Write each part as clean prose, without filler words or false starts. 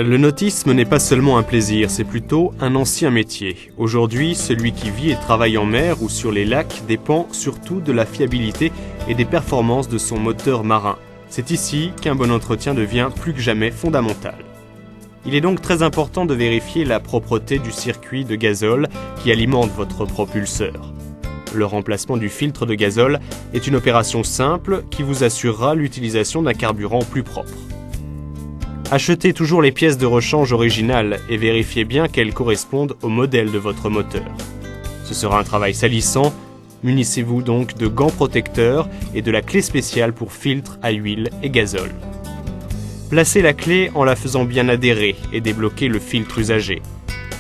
Le nautisme n'est pas seulement un plaisir, c'est plutôt un ancien métier. Aujourd'hui, celui qui vit et travaille en mer ou sur les lacs dépend surtout de la fiabilité et des performances de son moteur marin. C'est ici qu'un bon entretien devient plus que jamais fondamental. Il est donc très important de vérifier la propreté du circuit de gazole qui alimente votre propulseur. Le remplacement du filtre de gazole est une opération simple qui vous assurera l'utilisation d'un carburant plus propre. Achetez toujours les pièces de rechange originales et vérifiez bien qu'elles correspondent au modèle de votre moteur. Ce sera un travail salissant, munissez-vous donc de gants protecteurs et de la clé spéciale pour filtre à huile et gazole. Placez la clé en la faisant bien adhérer et débloquez le filtre usagé.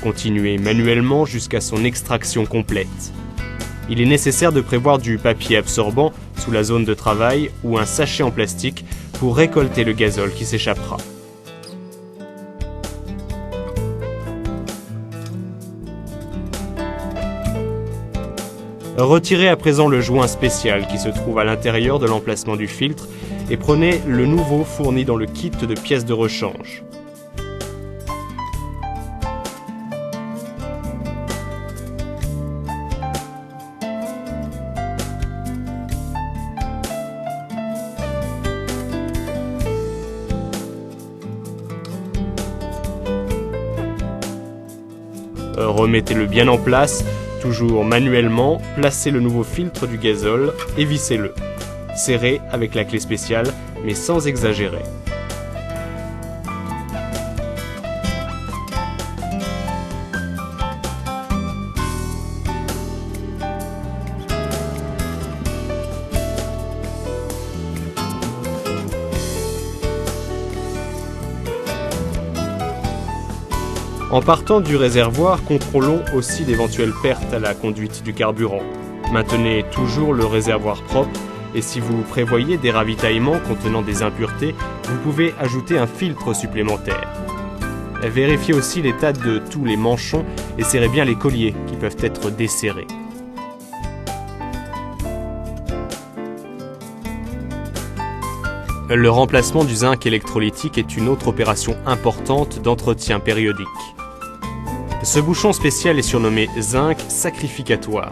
Continuez manuellement jusqu'à son extraction complète. Il est nécessaire de prévoir du papier absorbant sous la zone de travail ou un sachet en plastique pour récolter le gazole qui s'échappera. Retirez à présent le joint spécial qui se trouve à l'intérieur de l'emplacement du filtre et prenez le nouveau fourni dans le kit de pièces de rechange. Remettez-le bien en place. Toujours manuellement, placez le nouveau filtre du gazole et vissez-le. Serrez avec la clé spéciale, mais sans exagérer. En partant du réservoir, contrôlons aussi d'éventuelles pertes à la conduite du carburant. Maintenez toujours le réservoir propre et si vous prévoyez des ravitaillements contenant des impuretés, vous pouvez ajouter un filtre supplémentaire. Vérifiez aussi l'état de tous les manchons et serrez bien les colliers qui peuvent être desserrés. Le remplacement du zinc électrolytique est une autre opération importante d'entretien périodique. Ce bouchon spécial est surnommé zinc sacrificatoire.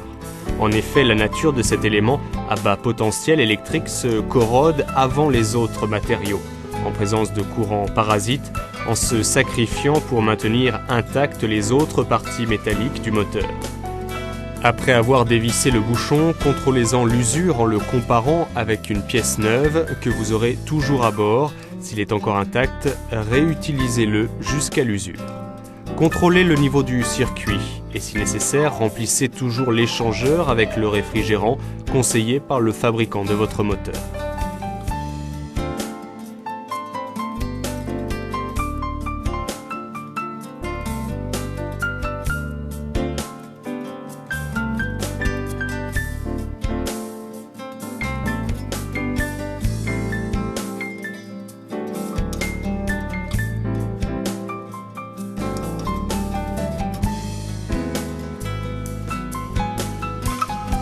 En effet, la nature de cet élément à bas potentiel électrique se corrode avant les autres matériaux, en présence de courants parasites, en se sacrifiant pour maintenir intactes les autres parties métalliques du moteur. Après avoir dévissé le bouchon, contrôlez-en l'usure en le comparant avec une pièce neuve que vous aurez toujours à bord. S'il est encore intact, réutilisez-le jusqu'à l'usure. Contrôlez le niveau du circuit et si nécessaire, remplissez toujours l'échangeur avec le réfrigérant conseillé par le fabricant de votre moteur.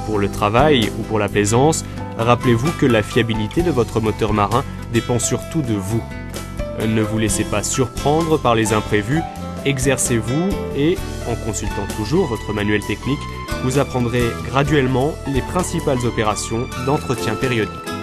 Pour le travail ou pour la plaisance, rappelez-vous que la fiabilité de votre moteur marin dépend surtout de vous. Ne vous laissez pas surprendre par les imprévus, exercez-vous et, en consultant toujours votre manuel technique, vous apprendrez graduellement les principales opérations d'entretien périodique.